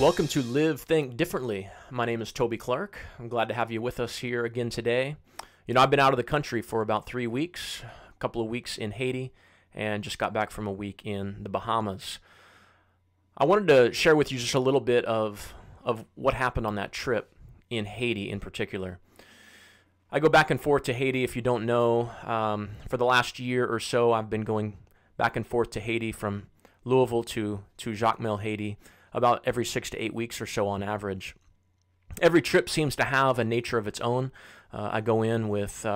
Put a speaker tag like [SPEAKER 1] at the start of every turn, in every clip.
[SPEAKER 1] Welcome to Live, Think Differently. My name is Toby Clark. I'm glad to have you with us here again today. I've been out of the country for about 3 weeks, a couple of weeks in Haiti, and just got back from a week in the Bahamas. I wanted to share with you just a little bit of what happened on that trip in Haiti in particular. I go back and forth to Haiti, if you don't know. For the last year or so, I've been going back and forth to Haiti from Louisville to Jacmel, Haiti, about every 6 to 8 weeks or so on average. Every trip seems to have a nature of its own. I go in with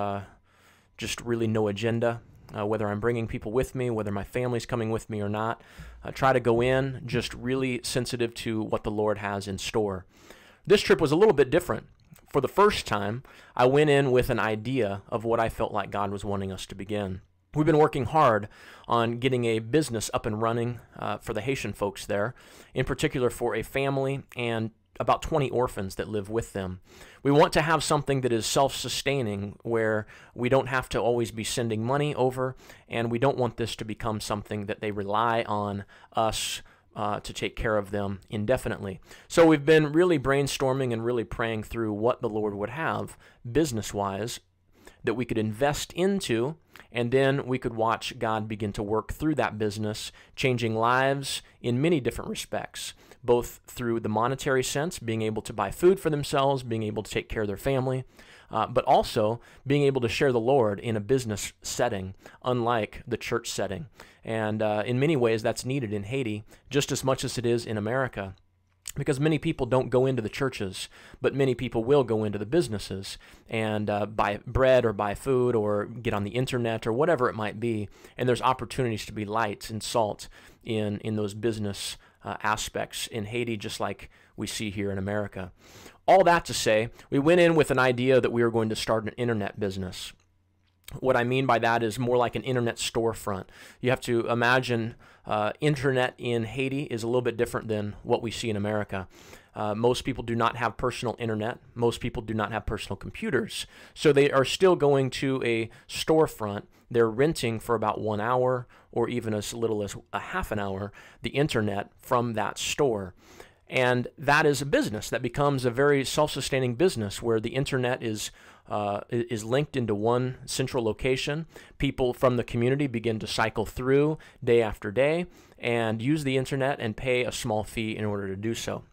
[SPEAKER 1] just really no agenda, whether I'm bringing people with me, whether my family's coming with me or not. I try to go in just really sensitive to what the Lord has in store. This trip was a little bit different. For the first time, I went in with an idea of what I felt like God was wanting us to begin. We've been working hard on getting a business up and running for the Haitian folks there, in particular for a family and about 20 orphans that live with them. We want to have something that is self-sustaining, where we don't have to always be sending money over, and we don't want this to become something that they rely on us to take care of them indefinitely. So we've been really brainstorming and really praying through what the Lord would have business-wise that we could invest into, and then we could watch God begin to work through that business, changing lives in many different respects, both through the monetary sense, being able to buy food for themselves, being able to take care of their family, but also being able to share the Lord in a business setting, unlike the church setting. And in many ways, that's needed in Haiti just as much as it is in America. Because many people don't go into the churches, but many people will go into the businesses and buy bread or buy food or get on the internet or whatever it might be. And there's opportunities to be light and salt in those business aspects in Haiti, just like we see here in America. All that to say, we went in with an idea that we were going to start an internet business. What I mean by that is more like an internet storefront. You have to imagine internet in Haiti is a little bit different than what we see in America. Most people do not have personal internet. Most people do not have personal computers. So they are still going to a storefront. They're renting for about 1 hour or even as little as a half an hour the internet from that store. And that is a business that becomes a very self-sustaining business where the internet is linked into one central location. People from the community begin to cycle through day after day and use the internet and pay a small fee in order to do so.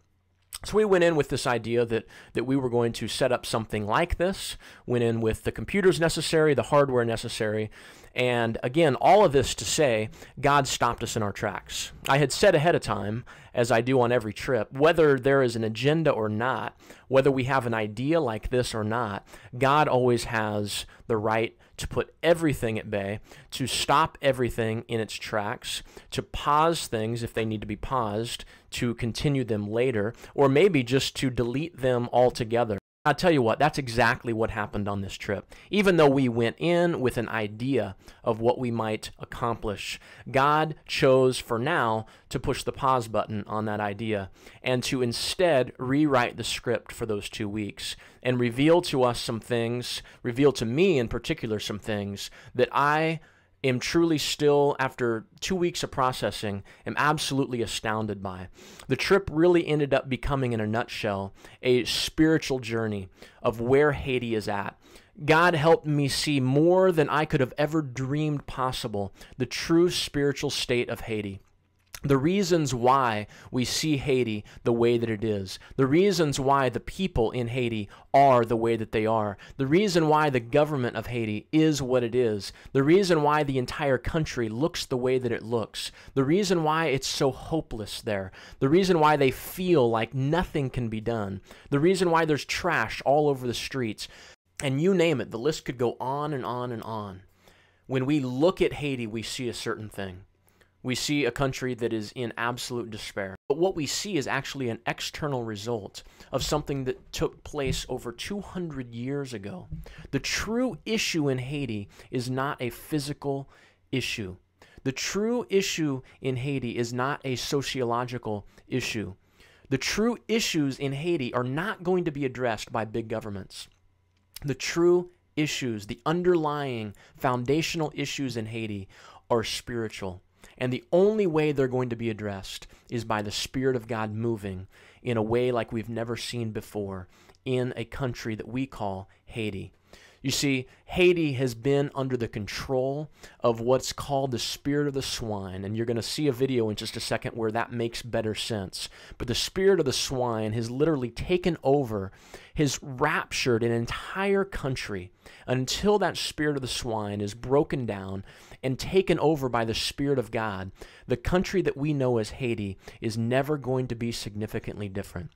[SPEAKER 1] So we went in with this idea that we were going to set up something like this, went in with the computers necessary, the hardware necessary, and again, all of this to say, God stopped us in our tracks. I had said ahead of time, as I do on every trip, whether there is an agenda or not, whether we have an idea like this or not, God always has the right to put everything at bay, to stop everything in its tracks, to pause things if they need to be paused, to continue them later, or maybe just to delete them altogether. I'll tell you what, that's exactly what happened on this trip. Even though we went in with an idea of what we might accomplish, God chose for now to push the pause button on that idea and to instead rewrite the script for those 2 weeks and reveal to us some things, reveal to me in particular some things that I am truly still, after 2 weeks of processing, am absolutely astounded by. The trip really ended up becoming, in a nutshell, a spiritual journey of where Haiti is at. God helped me see more than I could have ever dreamed possible, the true spiritual state of Haiti. The reasons why we see Haiti the way that it is, the reasons why the people in Haiti are the way that they are, the reason why the government of Haiti is what it is, the reason why the entire country looks the way that it looks, the reason why it's so hopeless there, the reason why they feel like nothing can be done, the reason why there's trash all over the streets, and you name it, the list could go on and on and on. When we look at Haiti, we see a certain thing. We see a country that is in absolute despair. But what we see is actually an external result of something that took place over 200 years ago. The true issue in Haiti is not a physical issue. The true issue in Haiti is not a sociological issue. The true issues in Haiti are not going to be addressed by big governments. The true issues, the underlying foundational issues in Haiti are spiritual. And the only way they're going to be addressed is by the Spirit of God moving in a way like we've never seen before in a country that we call Haiti. You see, Haiti has been under the control of what's called the spirit of the swine, and you're going to see a video in just a second where that makes better sense. But the spirit of the swine has literally taken over, has raptured an entire country until that spirit of the swine is broken down and taken over by the Spirit of God. The country that we know as Haiti is never going to be significantly different.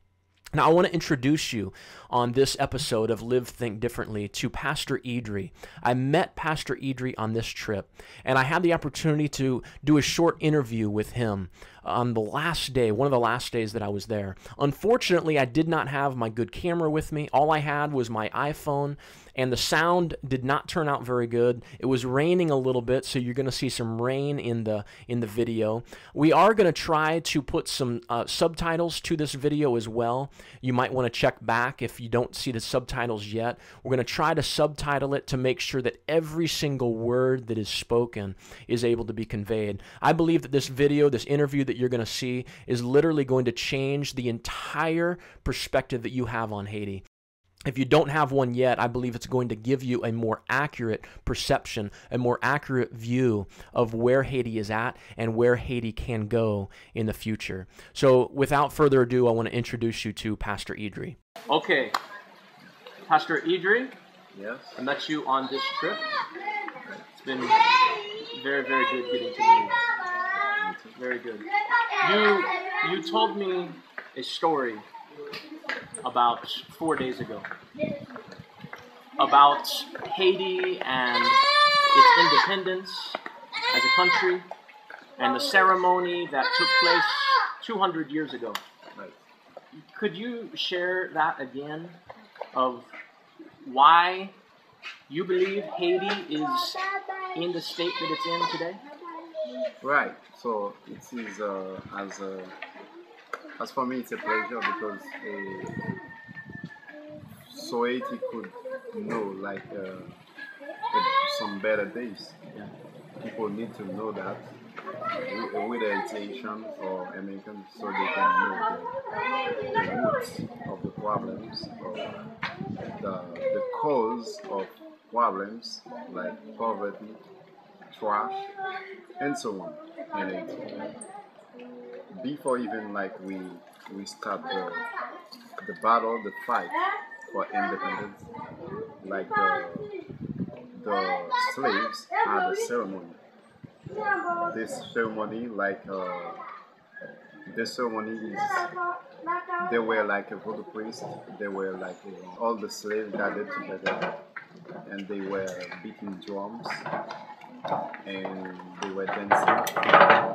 [SPEAKER 1] Now, I want to introduce you on this episode of Live, Think Differently to Pastor Idri. I met Pastor Idri on this trip, and I had the opportunity to do a short interview with him on the last day, one of the last days that I was there. Unfortunately, I did not have my good camera with me. All I had was my iPhone, and the sound did not turn out very good. It was raining a little bit, so you're going to see some rain in the video. We are going to try to put some subtitles to this video as well. You might want to check back if you don't see the subtitles yet. We're going to try to subtitle it to make sure that every single word that is spoken is able to be conveyed. I believe that this video, this interview that you're going to see, is literally going to change the entire perspective that you have on Haiti. If you don't have one yet, I believe it's going to give you a more accurate perception, a more accurate view of where Haiti is at and where Haiti can go in the future. So without further ado, I want to introduce you to Pastor Idri. Okay, Pastor Idri,
[SPEAKER 2] yes.
[SPEAKER 1] I met you on this trip. It's been very, very good getting to know you. Very good. You told me a story about 4 days ago about Haiti and its independence as a country and the ceremony that took place 200 years ago.
[SPEAKER 2] Right.
[SPEAKER 1] Could you share that again of why you believe Haiti is in the state that it's in today?
[SPEAKER 2] Right. So it is as for me, it's a pleasure because so Haiti could know like some better days.
[SPEAKER 1] Yeah.
[SPEAKER 2] People need to know that whether it's Haitian or American, so they can know the roots of the problems or the cause of problems like poverty, trash, and so on in Haiti. Before even like we start the battle, the fight for independence, like the slaves had a ceremony. This ceremony, is they were like a Vudu priest. They were like all the slaves gathered together, and they were beating drums, and they were dancing,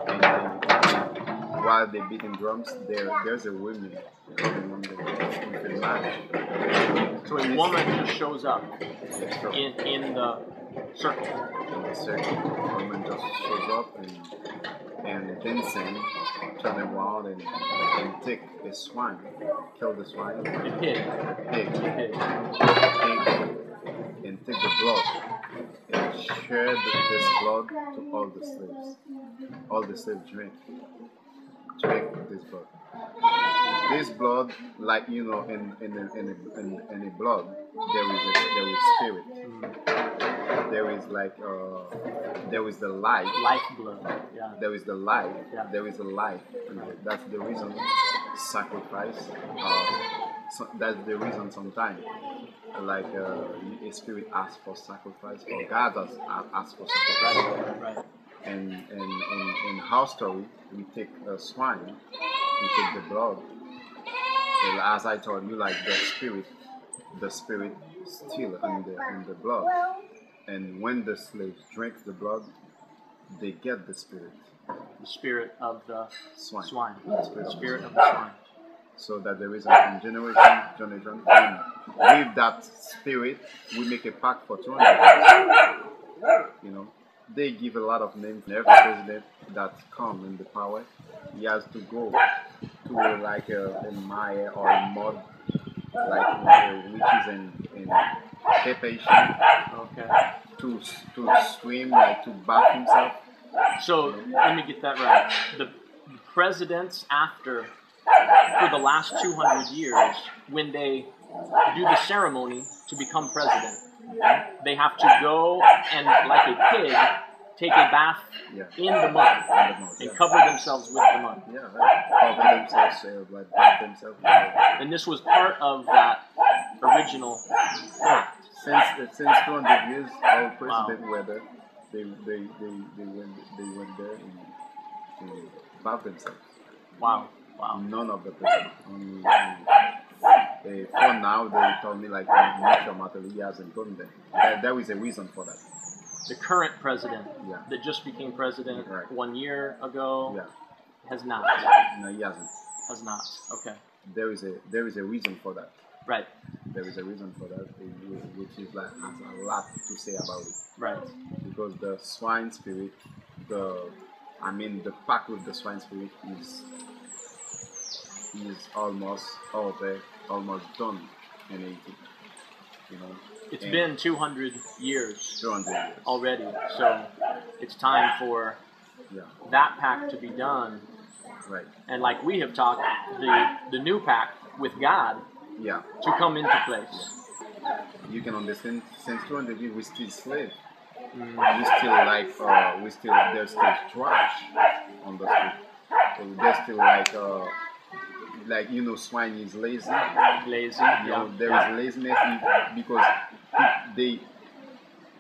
[SPEAKER 2] and while they're beating drums, there's a woman coming on the match.
[SPEAKER 1] So a woman just shows up in the circle.
[SPEAKER 2] In the circle, a woman just shows up and dancing, turn around and take a swine, kill the swine.
[SPEAKER 1] A pig.
[SPEAKER 2] And take the blood and share this blood to all the slaves. All the slaves drink this blood. This blood, like in a blood, there is spirit. There is there is the life.
[SPEAKER 1] Lifeblood. Yeah.
[SPEAKER 2] There is the life.
[SPEAKER 1] Yeah.
[SPEAKER 2] There is a life. That's the reason sacrifice. That's the reason sometimes like a spirit asks for sacrifice, or God has asked for sacrifice.
[SPEAKER 1] Right.
[SPEAKER 2] And in our story, we take a swine, we take the blood, and as I told you, like the spirit still in the blood. And when the slaves drink the blood, they get the spirit.
[SPEAKER 1] The spirit of the swine.
[SPEAKER 2] The
[SPEAKER 1] spirit of the swine.
[SPEAKER 2] So that there is from generation to generation. And with that spirit, we make a pact for 200 years. You know, they give a lot of names. Every president that come in the power, he has to go to like a mire or a mud, like which is in preparation.
[SPEAKER 1] Okay.
[SPEAKER 2] To swim, like to bath himself.
[SPEAKER 1] So let me get that right. The presidents for the last 200 years, when they do the ceremony to become president, they have to go and, like a pig, take a bath in the mud and cover themselves with the mud.
[SPEAKER 2] Yeah, right. Cover themselves, like bath themselves.
[SPEAKER 1] And this was part of that original pact.
[SPEAKER 2] Since 200 years, our president were there. They went there and bath themselves.
[SPEAKER 1] Wow.
[SPEAKER 2] None of the presidents. Only for now, they told me like Mitchell Matterly hasn't gone there. There is a reason for that.
[SPEAKER 1] The current president that just became president 1 year ago has not.
[SPEAKER 2] No, he hasn't.
[SPEAKER 1] Has not. Okay.
[SPEAKER 2] There is a reason for that.
[SPEAKER 1] Right.
[SPEAKER 2] There is a reason for that, which is like has a lot to say about it.
[SPEAKER 1] Right.
[SPEAKER 2] Because the swine spirit, the pact with the swine spirit is almost over, almost done in Haiti. You know.
[SPEAKER 1] It's been 200 years.
[SPEAKER 2] 200 years
[SPEAKER 1] already, so it's time for that pact to be done.
[SPEAKER 2] Right.
[SPEAKER 1] And like we have talked, the new pact with God to come into place.
[SPEAKER 2] You can understand, since 200 years, we're still slaves. There's still trash on the street. So there's still swine is lazy.
[SPEAKER 1] Lazy.
[SPEAKER 2] There is laziness because they.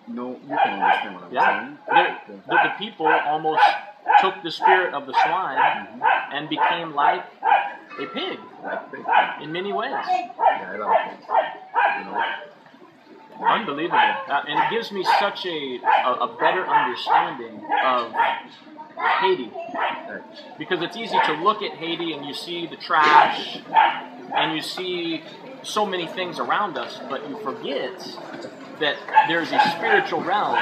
[SPEAKER 2] No, you can understand what I'm saying.
[SPEAKER 1] The people almost took the spirit of the swine and became like a pig. In many ways.
[SPEAKER 2] Yeah, a lot of things.
[SPEAKER 1] Unbelievable. And it gives me such a better understanding of Haiti. Because it's easy to look at Haiti and you see the trash and you see so many things around us, but you forget that there's a spiritual realm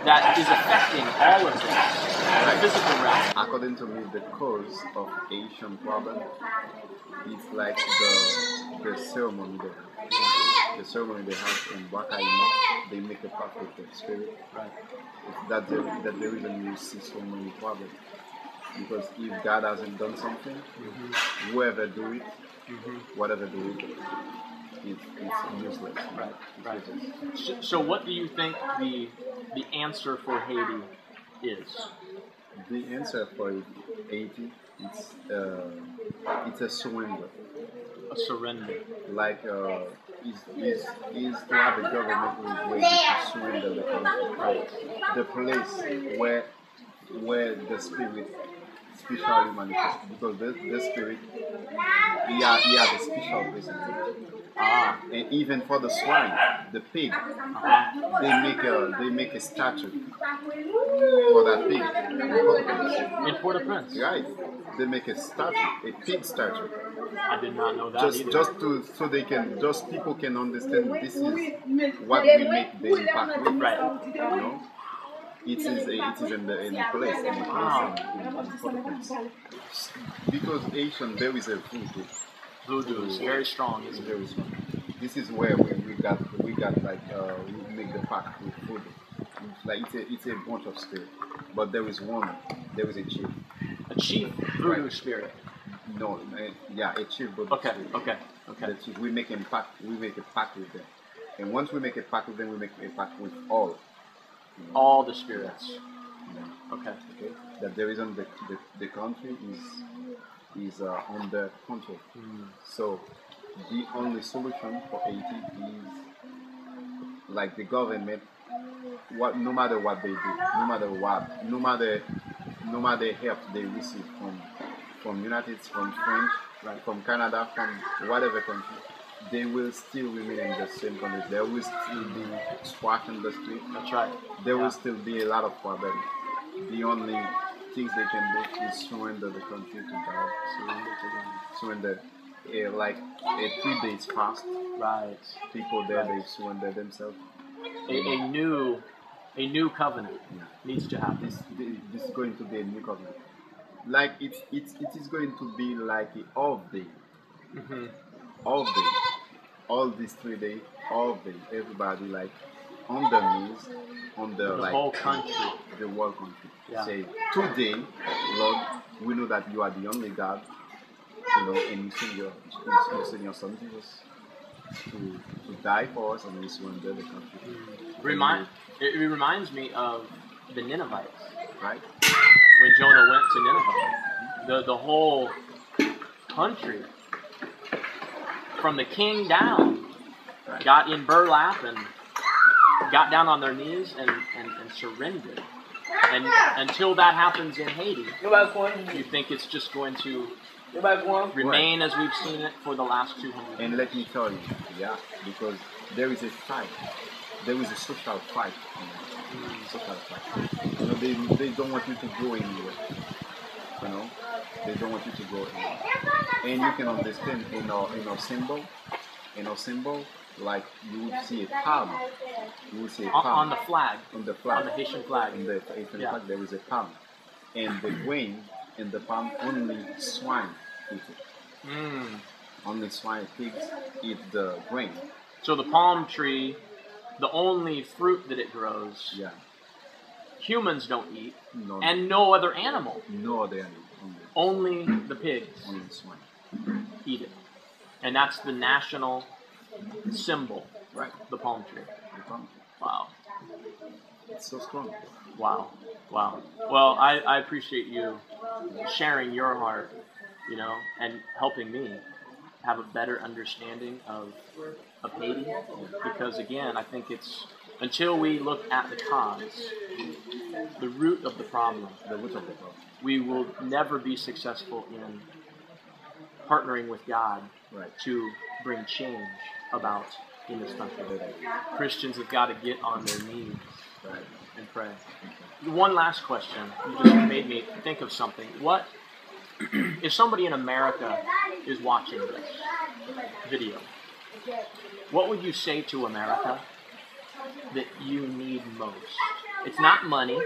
[SPEAKER 1] that is affecting all of this, the physical realm.
[SPEAKER 2] According to me, the cause of Asian problem is like the ceremony they have. The ceremony they have in Wakaima, they make a pact with the spirit. That's the reason you see so many problems. Because if God hasn't done something, whoever do it, whatever do it, it's useless.
[SPEAKER 1] Right. So what do you think the answer for Haiti is?
[SPEAKER 2] The answer for Haiti, it's a surrender.
[SPEAKER 1] A surrender.
[SPEAKER 2] Like is to have a government who is ready to surrender the country. The place where the spirit spiritually manifests, because the spirit he has a special place in it. And even for the swine, the pig, they make a statue for that pig
[SPEAKER 1] in Port-au-Prince.
[SPEAKER 2] Right. They make a statue, a pig statue.
[SPEAKER 1] I did not know that either.
[SPEAKER 2] Just people can understand this is what we make the impact with.
[SPEAKER 1] Right.
[SPEAKER 2] It is in the place in Port-au-Prince. Because Asian, there is a voodoo.
[SPEAKER 1] Voodoo is very strong.
[SPEAKER 2] It's very strong. This is where we got we make the pact with voodoo. It's a bunch of spirit, but there is a chief.
[SPEAKER 1] A chief voodoo spirit.
[SPEAKER 2] No, a chief voodoo spirit.
[SPEAKER 1] Okay.
[SPEAKER 2] The chief, we make a pact with them, and once we make a pact with them, we make a pact with all.
[SPEAKER 1] All the spirits. Okay.
[SPEAKER 2] That the reason the country is under control. So the only solution for Haiti is like the government. No matter what they do, no matter help they receive from United States, from French, from Canada, from whatever country, they will still remain in the same country. There will still be trash in the street.
[SPEAKER 1] That's right.
[SPEAKER 2] There will still be a lot of problems. The only things they can do is surrender the country to God. Surrender. Like a 3 days fast.
[SPEAKER 1] Right.
[SPEAKER 2] People there they surrender themselves.
[SPEAKER 1] A new covenant needs to happen.
[SPEAKER 2] This is going to be a new covenant. Like it is going to be like an off day. All day. All these 3 days, all day. Everybody like on their knees, on the
[SPEAKER 1] whole country.
[SPEAKER 2] the world country.
[SPEAKER 1] Yeah.
[SPEAKER 2] Say, today, Lord, we know that you are the only God, and you send your son Jesus to die for us, and we surrender the country.
[SPEAKER 1] It reminds me of the Ninevites.
[SPEAKER 2] Right?
[SPEAKER 1] When Jonah went to Nineveh, the whole country, from the king down, got in burlap and got down on their knees and surrendered. And until that happens in Haiti, you think it's just going to remain as we've seen it for the last 200 years.
[SPEAKER 2] And let me tell you, because there is a fight. There is a social fight. Social fight. They don't want you to go anywhere. They don't want you to go anywhere. And you can understand in our symbol, like you would see a palm. You would see a palm
[SPEAKER 1] on the flag.
[SPEAKER 2] On the flag.
[SPEAKER 1] On the Haitian flag.
[SPEAKER 2] In the Haitian flag, there is a palm, and the grain in the palm only swine eat it. Only swine, pigs eat the grain.
[SPEAKER 1] So the palm tree, the only fruit that it grows, humans don't eat, and no other animal.
[SPEAKER 2] No other animal.
[SPEAKER 1] Only the pigs.
[SPEAKER 2] Only the swine
[SPEAKER 1] eat it, and that's the national symbol.
[SPEAKER 2] Right.
[SPEAKER 1] The palm tree.
[SPEAKER 2] The palm tree.
[SPEAKER 1] Wow.
[SPEAKER 2] It's so strong.
[SPEAKER 1] Wow. Well, I appreciate you sharing your heart, and helping me have a better understanding of Haiti, because again, I think it's until we look at the cause, the root of the problem, we will never be successful in partnering with God to bring change about in this country. Christians have got to get on their knees and pray. One last question. You just made me think of something. What if somebody in America is watching this video? What would you say to America that you need most? It's not money.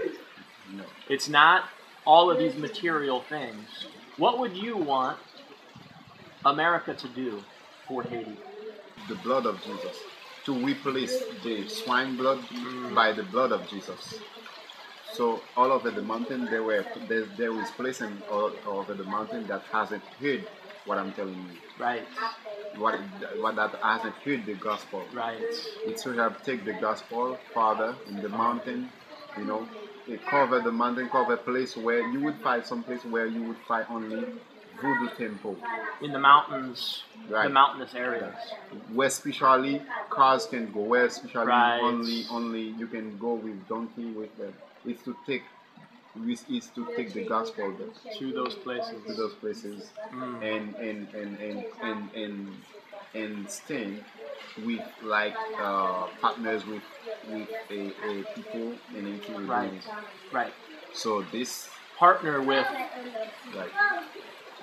[SPEAKER 2] No.
[SPEAKER 1] It's not all of these material things. What would you want America to do for Haiti?
[SPEAKER 2] The blood of Jesus. To replace the swine blood by the blood of Jesus. So all over the mountain, there is places all over the mountain that hasn't heard what I'm telling you.
[SPEAKER 1] Right.
[SPEAKER 2] What that hasn't heard the gospel.
[SPEAKER 1] Right.
[SPEAKER 2] It should have take the gospel farther in the mountain, it cover the mountain, cover place where you would find some place where you would find only Vudu temple.
[SPEAKER 1] In the mountains, the mountainous areas.
[SPEAKER 2] Where especially cars can go, where especially only you can go with donkey with them. It's to take the gospel there.
[SPEAKER 1] To those places.
[SPEAKER 2] And stand with partners with a people in Haiti.
[SPEAKER 1] Right.
[SPEAKER 2] So this
[SPEAKER 1] partner with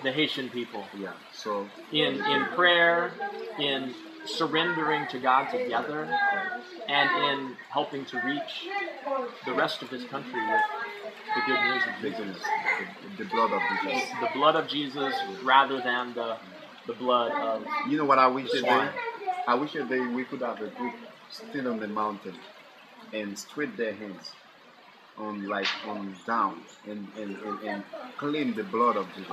[SPEAKER 1] the Haitian people.
[SPEAKER 2] Yeah. So
[SPEAKER 1] in prayer, in surrendering to God together, and in helping to reach the rest of this country with the good news of Jesus.
[SPEAKER 2] The blood of Jesus.
[SPEAKER 1] The blood of Jesus rather than the blood of
[SPEAKER 2] You know what I wish
[SPEAKER 1] swine.
[SPEAKER 2] I wish that we could have a group stand on the mountain and straight their hands on down and claim the blood of Jesus.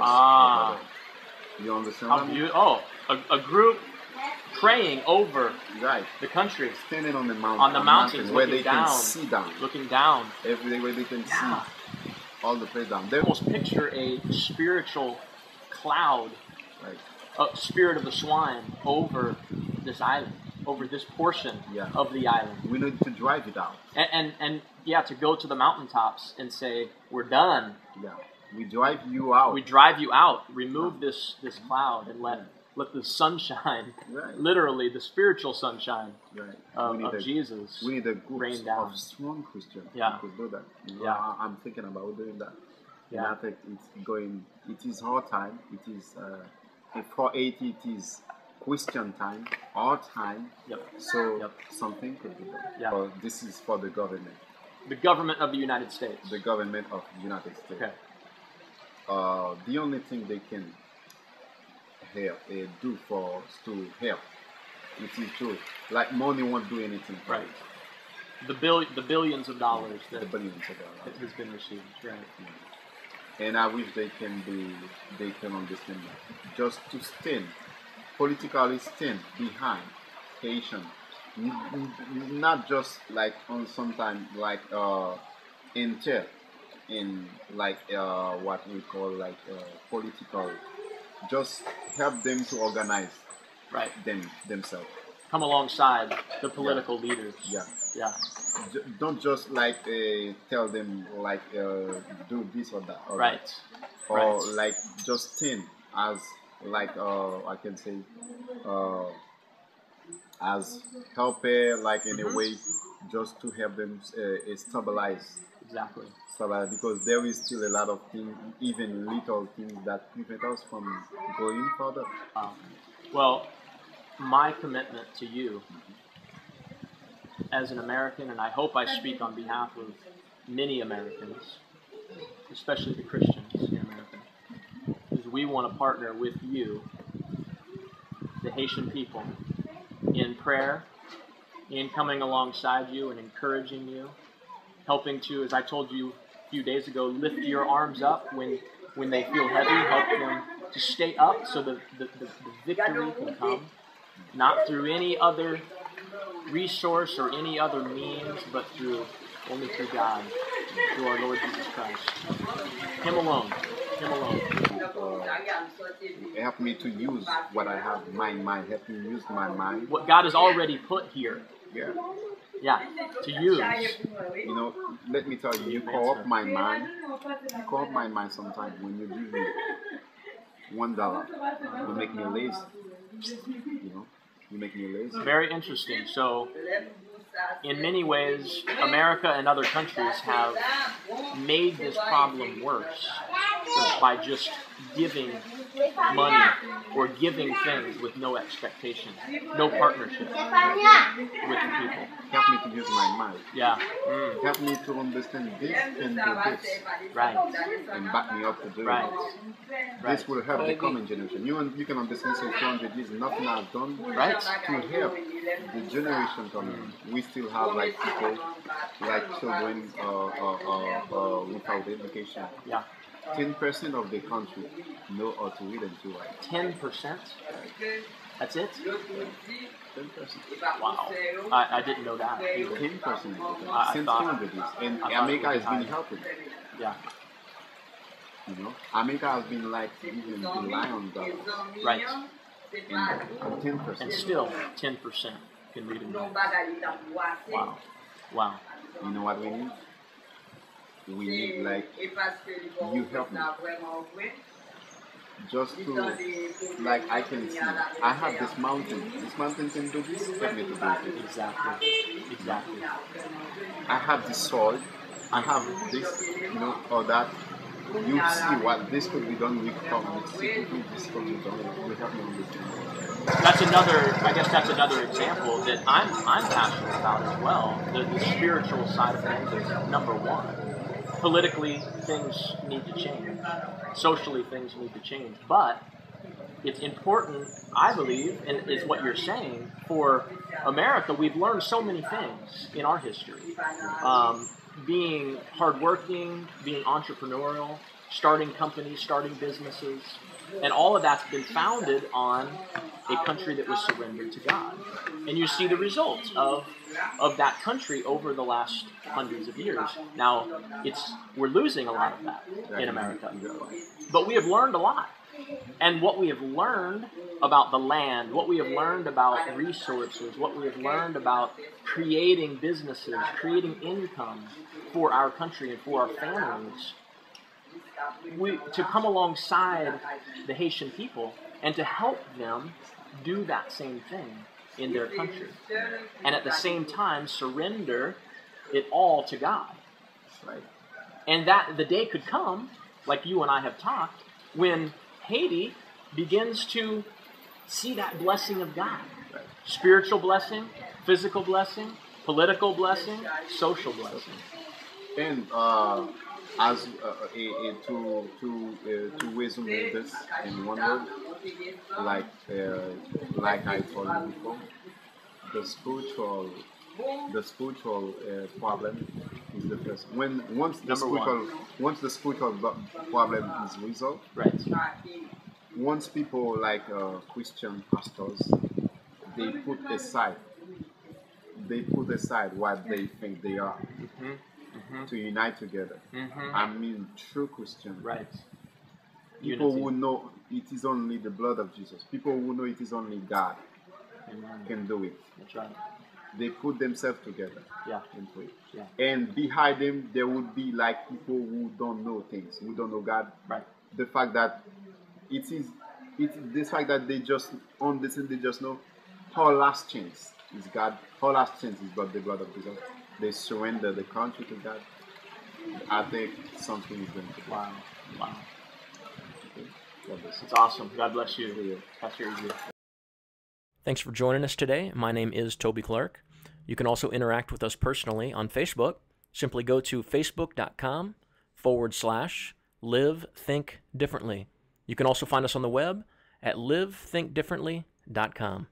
[SPEAKER 2] You understand?
[SPEAKER 1] A group praying over the country,
[SPEAKER 2] standing on the mountain,
[SPEAKER 1] on the mountains,
[SPEAKER 2] where they
[SPEAKER 1] down,
[SPEAKER 2] can see down,
[SPEAKER 1] looking down,
[SPEAKER 2] everywhere they can see all the place down. They
[SPEAKER 1] almost picture a spiritual cloud, a spirit of the swine over this island, over this portion of the island.
[SPEAKER 2] We need to drive it out.
[SPEAKER 1] And to go to the mountaintops and say, we're done.
[SPEAKER 2] Yeah. We drive you out.
[SPEAKER 1] We drive you out. Remove this cloud and let the sunshine, literally the spiritual sunshine of Jesus,
[SPEAKER 2] we need a group
[SPEAKER 1] rain down.
[SPEAKER 2] of strong Christians who could do that. I'm thinking about doing that. And I think it is our time. It is, for Haiti, it is Christian time, our time. So something could be done. This is for the government.
[SPEAKER 1] The government of the United States.
[SPEAKER 2] The government of the United States.
[SPEAKER 1] Okay.
[SPEAKER 2] The only thing they can do for us to help, it is to, like money won't do anything for it.
[SPEAKER 1] the billions of dollars
[SPEAKER 2] the
[SPEAKER 1] that
[SPEAKER 2] billions of dollars.
[SPEAKER 1] has been received. Right.
[SPEAKER 2] And I wish they can understand that. Just to stand, politically stand behind Haitian, not just like on sometime like inter in like what we call like political, just help them to organize
[SPEAKER 1] Right.
[SPEAKER 2] themselves.
[SPEAKER 1] Come alongside the political leaders.
[SPEAKER 2] Yeah.
[SPEAKER 1] Yeah.
[SPEAKER 2] Don't just like tell them like do this or that or
[SPEAKER 1] Right.
[SPEAKER 2] that. Or
[SPEAKER 1] Right.
[SPEAKER 2] like just think as like I can say uh, as helper like in a way just to help them
[SPEAKER 1] Exactly.
[SPEAKER 2] stabilize because there is still a lot of things, even little things that prevent us from going further.
[SPEAKER 1] Well, my commitment to you as an American, and I hope I speak on behalf of many Americans, especially the Christians in America, is we want to partner with you, the Haitian people, in prayer, in coming alongside you and encouraging you, helping to, as I told you a few days ago, lift your arms up when they feel heavy, help them to stay up so that the victory can come, not through any other resource or any other means, but only through God, through our Lord Jesus Christ. Him alone. Him alone.
[SPEAKER 2] Help me to use what I have, my mind. Help me use my mind.
[SPEAKER 1] What God has already put here.
[SPEAKER 2] Yeah.
[SPEAKER 1] Yeah. To use.
[SPEAKER 2] You know, let me tell you, you call up my mind. You call up my mind sometimes when you give me $1, you make me lazy. You know, you make me lazy.
[SPEAKER 1] Very interesting. So, in many ways, America and other countries have made this problem worse by just giving money or giving things with no expectation, no partnership with the people.
[SPEAKER 2] Help me to use my mind.
[SPEAKER 1] Yeah.
[SPEAKER 2] Help me to understand this and do this.
[SPEAKER 1] Right.
[SPEAKER 2] And back me up to do
[SPEAKER 1] Right.
[SPEAKER 2] it. This will help the coming generation. You can understand since 200 years, nothing I've done
[SPEAKER 1] Right.
[SPEAKER 2] to help the generation coming. We still have like people, like children without education.
[SPEAKER 1] Yeah.
[SPEAKER 2] 10% of the country know how to read and to write.
[SPEAKER 1] 10%? That's it?
[SPEAKER 2] 10%.
[SPEAKER 1] Wow. I didn't know that.
[SPEAKER 2] 10% since
[SPEAKER 1] thought-
[SPEAKER 2] 200 years. And
[SPEAKER 1] I thought
[SPEAKER 2] America
[SPEAKER 1] it
[SPEAKER 2] has
[SPEAKER 1] was
[SPEAKER 2] been
[SPEAKER 1] higher.
[SPEAKER 2] helping.
[SPEAKER 1] Yeah.
[SPEAKER 2] You know, America has been like even rely on dollars.
[SPEAKER 1] Right.
[SPEAKER 2] And 10%.
[SPEAKER 1] And still 10% can read and write. Wow. Wow.
[SPEAKER 2] You know what we need? We need like you help me. Just to like I can see I have this mountain. This mountain can do this, help me to do it.
[SPEAKER 1] Exactly. Exactly.
[SPEAKER 2] I have this soil, I have this, you know, or that. You see what this could be done with from this could be done. You help me understand.
[SPEAKER 1] That's another. I guess that's another example that I'm passionate about as well. The spiritual side of things is number one. Politically, things need to change. Socially, things need to change. But it's important, I believe, and it's what you're saying, for America, we've learned so many things in our history. Being hardworking, being entrepreneurial, starting companies, starting businesses, and all of that's been founded on a country that was surrendered to God. And you see the results of that country over the last hundreds of years. Now, we're losing a lot of that in America. But we have learned a lot. And what we have learned about the land, what we have learned about resources, what we have learned about creating businesses, creating income for our country and for our families, to come alongside the Haitian people and to help them do that same thing in their country. And at the same time, surrender it all to God.
[SPEAKER 2] Right.
[SPEAKER 1] And that the day could come, like you and I have talked, when Haiti begins to see that blessing of God.
[SPEAKER 2] Right.
[SPEAKER 1] Spiritual blessing, physical blessing, political blessing, social blessing.
[SPEAKER 2] And as to resume this in one word, like I told you before, the spiritual The spiritual problem is the first. When once the spiritual problem is resolved,
[SPEAKER 1] Right.
[SPEAKER 2] once people like Christian pastors, they put aside what they think they are to unite together. I mean, true Christian.
[SPEAKER 1] Right.
[SPEAKER 2] People
[SPEAKER 1] Unity.
[SPEAKER 2] who know it is only the blood of Jesus. People who know it is only God
[SPEAKER 1] Amen.
[SPEAKER 2] can do it.
[SPEAKER 1] That's right.
[SPEAKER 2] They put themselves together
[SPEAKER 1] Yeah.
[SPEAKER 2] and pray.
[SPEAKER 1] Yeah.
[SPEAKER 2] And behind them, there would be like people who don't know things, who don't know God.
[SPEAKER 1] Right.
[SPEAKER 2] The fact that this fact that they just understand, they just know our last chance is God. Our last chance is but the blood of Jesus. They surrender the country to God. I think something is going to
[SPEAKER 1] Wow. Wow.
[SPEAKER 2] Okay. God bless you.
[SPEAKER 1] That's awesome. God bless you. Pastor Easy. Thanks for joining us today. My name is Toby Clark. You can also interact with us personally on Facebook. Simply go to facebook.com/Live Think Differently. You can also find us on the web at livethinkdifferently.com.